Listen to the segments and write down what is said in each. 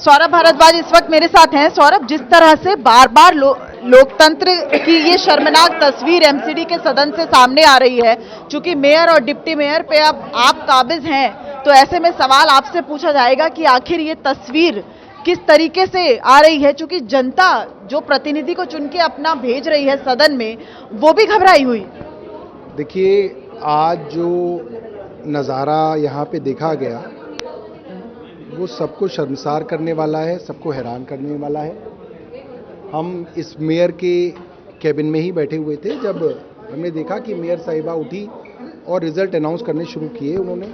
सौरभ भारद्वाज इस वक्त मेरे साथ हैं। सौरभ, जिस तरह से बार बार लोकतंत्र की ये शर्मनाक तस्वीर एमसीडी के सदन से सामने आ रही है, चूंकि मेयर और डिप्टी मेयर पे अब आप काबिज हैं, तो ऐसे में सवाल आपसे पूछा जाएगा कि आखिर ये तस्वीर किस तरीके से आ रही है, चूंकि जनता जो प्रतिनिधि को चुन के अपना भेज रही है सदन में, वो भी घबराई हुई। देखिए, आज जो नज़ारा यहाँ पे देखा गया वो सबको शर्मसार करने वाला है, सबको हैरान करने वाला है। हम इस मेयर के कैबिन में ही बैठे हुए थे जब हमने देखा कि मेयर साहिबा उठी और रिजल्ट अनाउंस करने शुरू किए उन्होंने।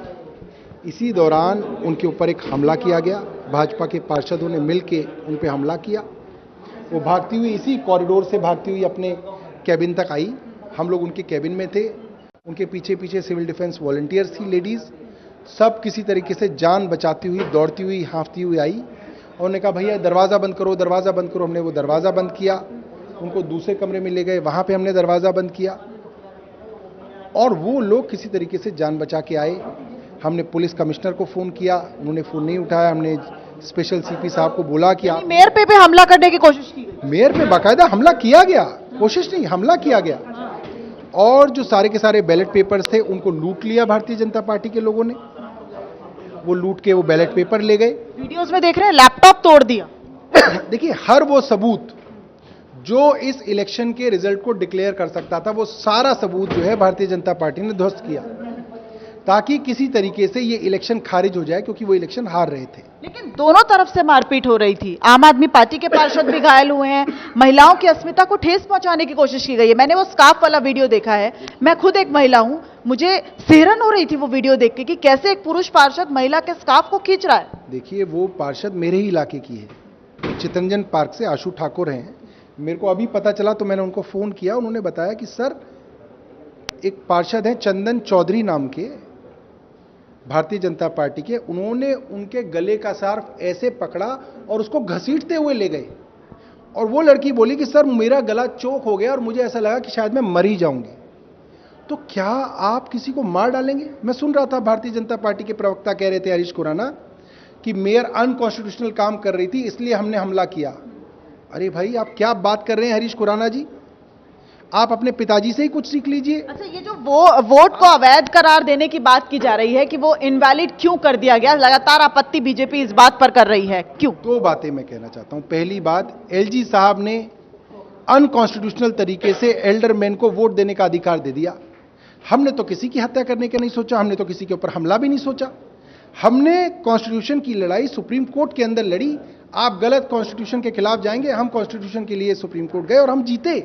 इसी दौरान उनके ऊपर एक हमला किया गया। भाजपा के पार्षदों ने मिल के उन पर हमला किया। वो भागती हुई इसी कॉरिडोर से भागती हुई अपने कैबिन तक आई। हम लोग उनके कैबिन में थे, उनके पीछे पीछे सिविल डिफेंस वॉलंटियर्स थी, लेडीज़, सब किसी तरीके से जान बचाती हुई, दौड़ती हुई, हाँफती हुई आई और उन्होंने कहा भैया दरवाज़ा बंद करो, दरवाज़ा बंद करो। हमने वो दरवाज़ा बंद किया, उनको दूसरे कमरे में ले गए, वहाँ पे हमने दरवाज़ा बंद किया और वो लोग किसी तरीके से जान बचा के आए। हमने पुलिस कमिश्नर को फ़ोन किया, उन्होंने फ़ोन नहीं उठाया। हमने स्पेशल सीपी साहब को बोला कि आप मेयर पे हमला करने की कोशिश की। मेयर पे बाकायदा हमला किया गया, कोशिश नहीं, हमला किया गया। और जो सारे के सारे बैलेट पेपर्स थे उनको लूट लिया भारतीय जनता पार्टी के लोगों ने। वो लूट के वो बैलेट पेपर ले गए। वीडियोस में देख रहे हैं लैपटॉप तोड़ दिया। देखिए, हर वो सबूत जो इस इलेक्शन के रिजल्ट को डिक्लेयर कर सकता था, वो सारा सबूत जो है भारतीय जनता पार्टी ने ध्वस्त किया ताकि किसी तरीके से ये इलेक्शन खारिज हो जाए, क्योंकि वो इलेक्शन हार रहे थे। लेकिन दोनों तरफ से मारपीट हो रही थी। आम आदमी पार्टी के पार्षद भी घायल हुए हैं, महिलाओं की अस्मिता को ठेस पहुंचाने की कोशिश की गई है। मैंने वो स्कार्फ वाला वीडियो देखा है, मैं खुद एक महिला हूं, मुझे सिहरन हो रही थी वो वीडियो देख के कि कैसे एक पुरुष पार्षद महिला के स्कार्फ को खींच रहा है। देखिए, वो पार्षद मेरे ही इलाके की है, चितरंजन पार्क से आशु ठाकुर हैं। मेरे को अभी पता चला तो मैंने उनको फ़ोन किया। उन्होंने बताया कि सर, एक पार्षद हैं चंदन चौधरी नाम के, भारतीय जनता पार्टी के, उन्होंने उनके गले का सार्फ ऐसे पकड़ा और उसको घसीटते हुए ले गए और वो लड़की बोली कि सर मेरा गला चोक हो गया और मुझे ऐसा लगा कि शायद मैं मर ही जाऊंगी। तो क्या आप किसी को मार डालेंगे? मैं सुन रहा था भारतीय जनता पार्टी के प्रवक्ता कह रहे थे हरीश खुराना कि मेयर अनकॉन्स्टिट्यूशनल काम कर रही थी इसलिए हमने हमला किया। अरे भाई, आप क्या बात कर रहे हैं हरीश खुराना जी? आप अपने पिताजी से ही कुछ सीख लीजिए। अच्छा, ये जो वोट को अवैध करार देने की बात की जा रही है कि वो इनवैलिड क्यों कर दिया गया, लगातार आपत्ति बीजेपी इस बात पर कर रही है, क्यों? दो बातें मैं कहना चाहता हूं। पहली बात, एलजी साहब ने अनकॉन्स्टिट्यूशनल तरीके से एल्डरमैन को वोट देने का अधिकार दे दिया। हमने तो किसी की हत्या करने का नहीं सोचा, हमने तो किसी के ऊपर हमला भी नहीं सोचा। हमने कॉन्स्टिट्यूशन की लड़ाई सुप्रीम कोर्ट के अंदर लड़ी। आप गलत कॉन्स्टिट्यूशन के खिलाफ जाएंगे, हम कॉन्स्टिट्यूशन के लिए सुप्रीम कोर्ट गए और हम जीते।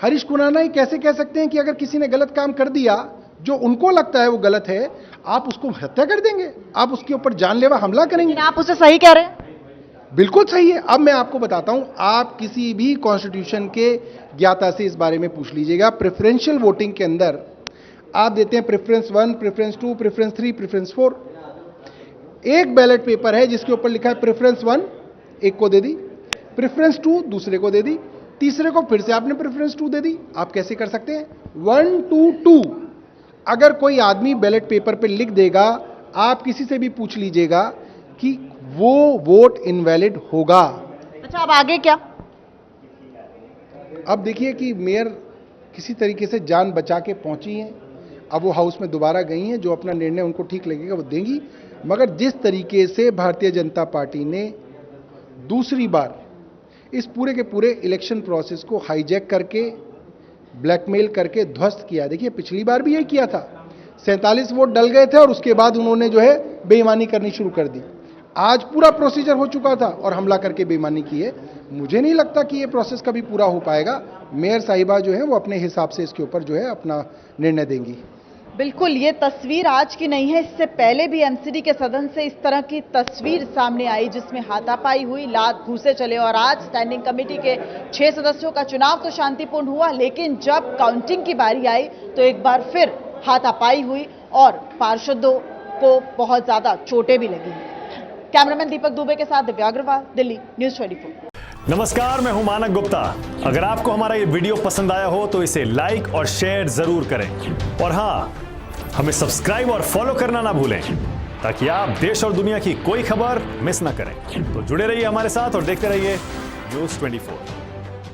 हरीश खुराना ही कैसे कह सकते हैं कि अगर किसी ने गलत काम कर दिया जो उनको लगता है वो गलत है, आप उसको हत्या कर देंगे, आप उसके ऊपर जानलेवा हमला करेंगे? आप उसे सही कह रहे हैं। बिल्कुल सही है। अब मैं आपको बताता हूं, आप किसी भी कॉन्स्टिट्यूशन के ज्ञाता से इस बारे में पूछ लीजिएगा। प्रेफरेंशियल वोटिंग के अंदर आप देते हैं प्रेफरेंस 1, प्रेफरेंस 2, प्रेफरेंस 3, प्रेफरेंस 4। एक बैलेट पेपर है जिसके ऊपर लिखा है प्रेफरेंस 1, एक को दे दी, प्रेफरेंस 2 दूसरे को दे दी, तीसरे को फिर से आपने प्रेफरेंस 2 दे दी। आप कैसे कर सकते हैं? 1 2 2। अगर कोई आदमी बैलेट पेपर पे लिख देगा, आप किसी से भी पूछ लीजिएगा कि वो वोट इनवैलिड होगा। अच्छा, अब आगे क्या? अब देखिए कि मेयर किसी तरीके से जान बचा के पहुंची हैं। अब वो हाउस में दोबारा गई हैं, जो अपना निर्णय उनको ठीक लगेगा वो देंगी। मगर जिस तरीके से भारतीय जनता पार्टी ने दूसरी बार इस पूरे के पूरे इलेक्शन प्रोसेस को हाईजैक करके, ब्लैकमेल करके ध्वस्त किया। देखिए, पिछली बार भी यही किया था, 47 वोट डल गए थे और उसके बाद उन्होंने जो है बेईमानी करनी शुरू कर दी। आज पूरा प्रोसीजर हो चुका था और हमला करके बेईमानी की है। मुझे नहीं लगता कि ये प्रोसेस कभी पूरा हो पाएगा। मेयर साहिबा जो है वो अपने हिसाब से इसके ऊपर जो है अपना निर्णय देंगी। बिल्कुल, ये तस्वीर आज की नहीं है, इससे पहले भी एमसीडी के सदन से इस तरह की तस्वीर सामने आई जिसमें हाथापाई हुई, लात घूसे चले। और आज स्टैंडिंग कमेटी के 6 सदस्यों का चुनाव तो शांतिपूर्ण हुआ, लेकिन जब काउंटिंग की बारी आई तो एक बार फिर हाथापाई हुई और पार्षदों को बहुत ज्यादा चोटें भी लगी। कैमरामैन दीपक दुबे के साथ दिव्या अग्रवाल, दिल्ली न्यूज़ 24। नमस्कार, मैं हूं मानक गुप्ता। अगर आपको हमारा ये वीडियो पसंद आया हो तो इसे लाइक और शेयर जरूर करें और हां, हमें सब्सक्राइब और फॉलो करना ना भूलें ताकि आप देश और दुनिया की कोई खबर मिस ना करें। तो जुड़े रहिए हमारे साथ और देखते रहिए News 24।